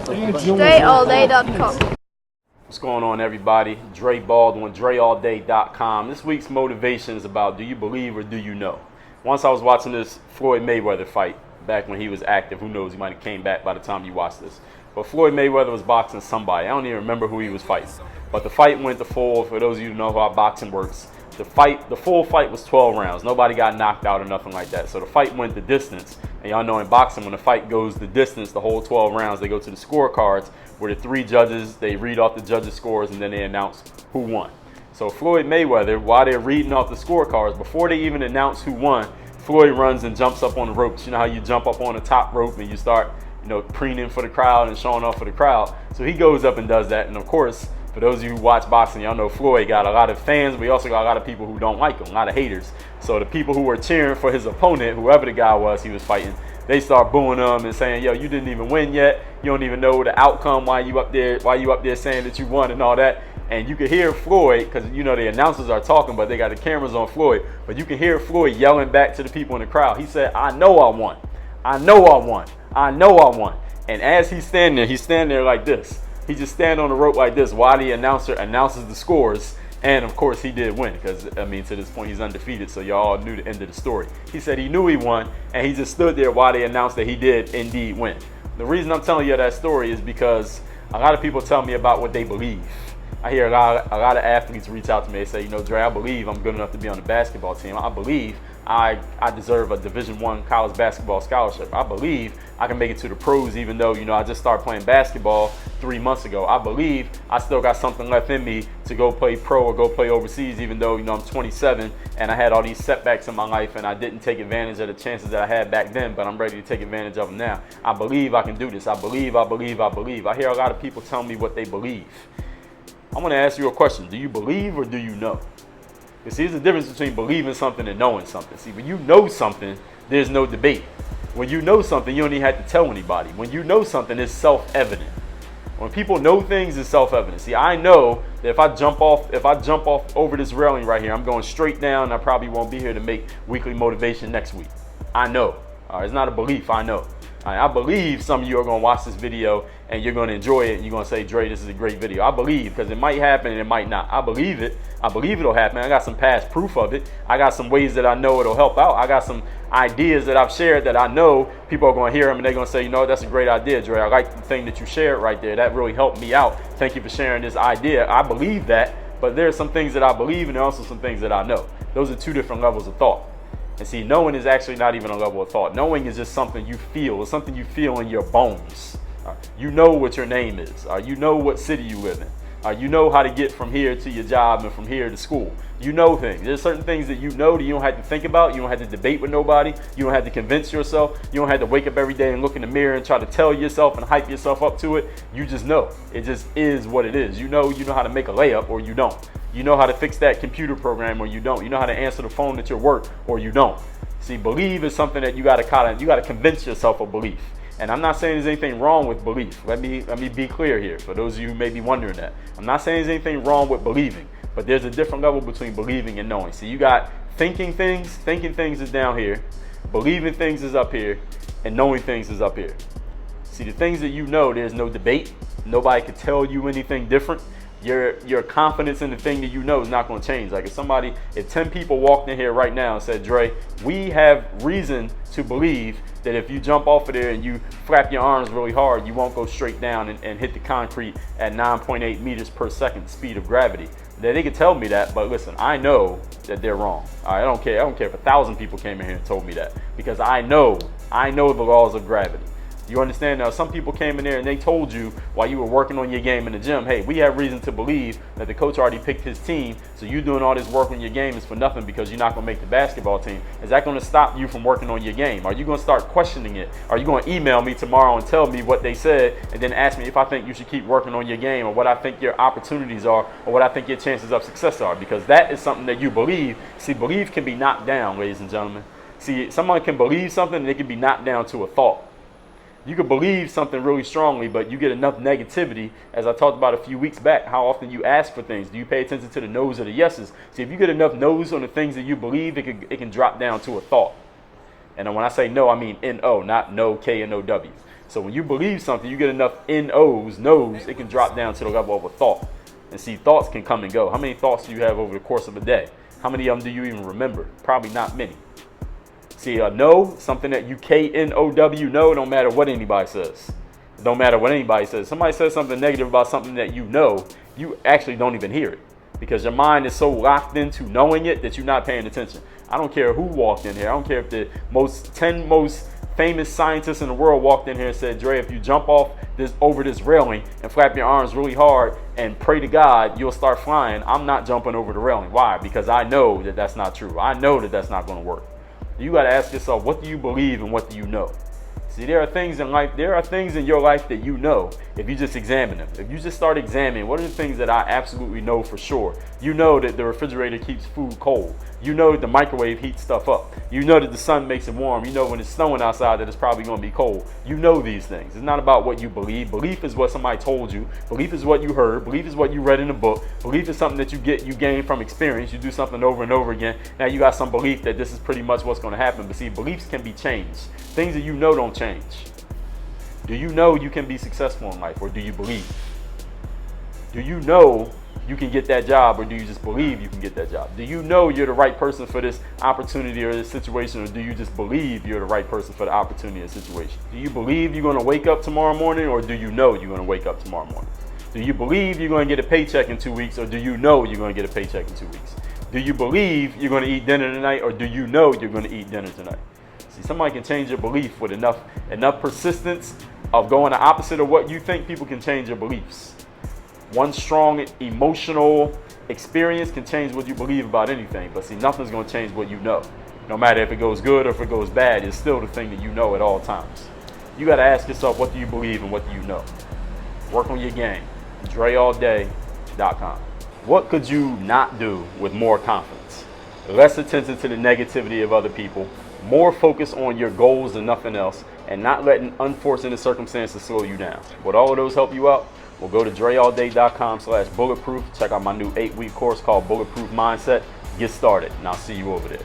DreAllDay.com. What's going on, everybody? Dre Baldwin, DreAllDay.com. This week's motivation is about, do you believe or do you know? Once I was watching this Floyd Mayweather fight back when he was active. Who knows, he might have came back by the time you watch this. But Floyd Mayweather was boxing somebody. I don't even remember who he was fighting. But the fight went to full. For those of you who know how boxing works, the full fight was 12 rounds. Nobody got knocked out or nothing like that. So the fight went the distance. And y'all know in boxing, when the fight goes the distance, the whole 12 rounds, they go to the scorecards where the three judges, they read off the judges' scores and then they announce who won. So Floyd Mayweather, while they're reading off the scorecards, before they even announce who won, Floyd runs and jumps up on the ropes. You know how you jump up on the top rope and you start, preening for the crowd and showing off for the crowd. So he goes up and does that. And of course, for those of you who watch boxing, y'all know Floyd got a lot of fans, but he also got a lot of people who don't like him, a lot of haters. So the people who were cheering for his opponent, whoever the guy was he was fighting, they start booing him and saying, yo, you didn't even win yet. You don't even know the outcome, why you up there saying that you won and all that. And you can hear Floyd, because the announcers are talking, but they got the cameras on Floyd. But you can hear Floyd yelling back to the people in the crowd. He said, I know I won. I know I won. I know I won. And as he's standing there like this. He just stand on the rope like this while the announcer announces the scores. And of course he did win, because to this point he's undefeated, so y'all all knew the end of the story. He said he knew he won, and he just stood there while they announced that he did indeed win. The reason I'm telling you that story is because a lot of people tell me about what they believe. I hear a lot of athletes reach out to me and say, Dre, I believe I'm good enough to be on the basketball team. I believe I deserve a Division I college basketball scholarship. I believe I can make it to the pros, even though, I just started playing basketball 3 months ago. I believe I still got something left in me to go play pro or go play overseas, even though, I'm 27 and I had all these setbacks in my life and I didn't take advantage of the chances that I had back then, but I'm ready to take advantage of them now. I believe I can do this. I believe. I hear a lot of people tell me what they believe. I'm going to ask you a question. Do you believe or do you know? You see, there's a difference between believing something and knowing something. See, when you know something, there's no debate. When you know something, you don't even have to tell anybody. When you know something, it's self-evident. When people know things, it's self-evident. See, I know that if I jump off over this railing right here, I'm going straight down, and I probably won't be here to make weekly motivation next week. I know. It's not a belief. I know. I believe some of you are going to watch this video and you're going to enjoy it and you're going to say, Dre, this is a great video. I believe, because it might happen and it might not. I believe it. I believe it'll happen. I got some past proof of it. I got some ways that I know it'll help out. I got some ideas that I've shared that I know people are going to hear them and they're going to say, that's a great idea, Dre. I like the thing that you shared right there. That really helped me out. Thank you for sharing this idea. I believe that, but there are some things that I believe and there are also some things that I know. Those are two different levels of thought. And see, knowing is actually not even a level of thought. Knowing is just something you feel. It's something you feel in your bones. You know what your name is. You know what city you live in. You know how to get from here to your job and from here to school. You know things. There's certain things that you know that you don't have to think about. You don't have to debate with nobody. You don't have to convince yourself. You don't have to wake up every day and look in the mirror and try to tell yourself and hype yourself up to it. You just know. It just is what it is. You know how to make a layup or you don't. You know how to fix that computer program or you don't. You know how to answer the phone at your work or you don't. See, believe is something that you got to convince yourself of belief. And I'm not saying there's anything wrong with belief. Let me be clear here for those of you who may be wondering that. I'm not saying there's anything wrong with believing, but there's a different level between believing and knowing. See, you got thinking things is down here, believing things is up here, and knowing things is up here. See, the things that you know, there's no debate. Nobody can tell you anything different. Your confidence in the thing that you know is not going to change. Like if 10 people walked in here right now and said, Dre, we have reason to believe that if you jump off of there and you flap your arms really hard, you won't go straight down and hit the concrete at 9.8 meters per second speed of gravity. They could tell me that, but listen, I know that they're wrong. I don't care. I don't care if 1,000 people came in here and told me that, because I know the laws of gravity. You understand? Now, some people came in there and they told you while you were working on your game in the gym, hey, we have reason to believe that the coach already picked his team, so you doing all this work on your game is for nothing because you're not going to make the basketball team. Is that going to stop you from working on your game? Are you going to start questioning it? Are you going to email me tomorrow and tell me what they said and then ask me if I think you should keep working on your game or what I think your opportunities are or what I think your chances of success are? Because that is something that you believe. See, belief can be knocked down, ladies and gentlemen. See, someone can believe something and it can be knocked down to a thought. You could believe something really strongly, but you get enough negativity, as I talked about a few weeks back, how often you ask for things. Do you pay attention to the no's or the yeses? See, if you get enough no's on the things that you believe, it can drop down to a thought. And when I say no, I mean N-O, not no K and no W. So when you believe something, you get enough knows, it can drop down to the level of a thought. And see, thoughts can come and go. How many thoughts do you have over the course of a day? How many of them do you even remember? Probably not many. See, know, something that you K-N-O-W, know, no matter what anybody says. Don't matter what anybody says. Somebody says something negative about something that you know, you actually don't even hear it. Because your mind is so locked into knowing it that you're not paying attention. I don't care who walked in here. I don't care if the 10 most famous scientists in the world walked in here and said, Dre, if you jump off over this railing and flap your arms really hard and pray to God, you'll start flying. I'm not jumping over the railing. Why? Because I know that that's not true. I know that that's not going to work. You got to ask yourself, what do you believe and what do you know? See, there are things in life, there are things in your life that you know if you just examine them. If you just start examining, what are the things that I absolutely know for sure? You know that the refrigerator keeps food cold. You know that the microwave heats stuff up. You know that the sun makes it warm. You know when it's snowing outside that it's probably going to be cold. You know these things. It's not about what you believe. Belief is what somebody told you. Belief is what you heard. Belief is what you read in a book. Belief is something that you gain from experience. You do something over and over again. Now you got some belief that this is pretty much what's going to happen. But see, beliefs can be changed. Things that you know don't change. Do you know you can be successful in life, or do you believe? Do you know you can get that job, or do you just believe you can get that job? Do you know you're the right person for this opportunity or this situation, or do you just believe you're the right person for the opportunity or situation? Do you believe you're going to wake up tomorrow morning, or do you know you're going to wake up tomorrow morning? Do you believe you're going to get a paycheck in 2 weeks, or do you know you're going to get a paycheck in 2 weeks? Do you believe you're going to eat dinner tonight, or do you know you're going to eat dinner tonight? See, somebody can change your belief with enough persistence of going the opposite of what you think. People can change your beliefs. One strong emotional experience can change what you believe about anything. But see, nothing's going to change what you know. No matter if it goes good or if it goes bad, it's still the thing that you know at all times. You got to ask yourself, what do you believe and what do you know? Work on your game. DreAllDay.com. What could you not do with more confidence? Less attention to the negativity of other people. More focus on your goals than nothing else, and not letting unfortunate circumstances slow you down. Would all of those help you out? Well, go to DreAllDay.com/bulletproof. Check out my new 8-week course called Bulletproof Mindset. Get started, and I'll see you over there.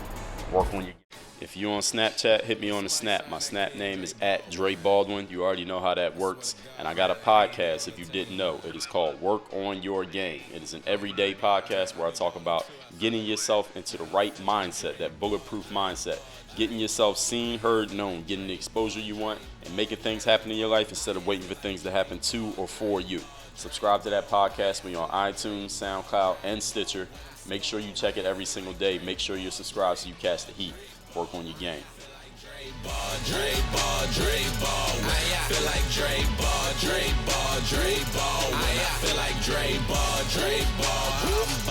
Work on your. If you're on Snapchat, hit me on the Snap. My Snap name is @Dre Baldwin. You already know how that works. And I got a podcast, if you didn't know. It is called Work on Your Game. It is an everyday podcast where I talk about getting yourself into the right mindset, that bulletproof mindset. Getting yourself seen, heard, known. Getting the exposure you want and making things happen in your life instead of waiting for things to happen to or for you. Subscribe to that podcast when you're on iTunes, SoundCloud, and Stitcher. Make sure you check it every single day. Make sure you're subscribed so you catch the heat. Work on your game. Dre Ball. I feel like Dre Ball. I feel like Dre Ball.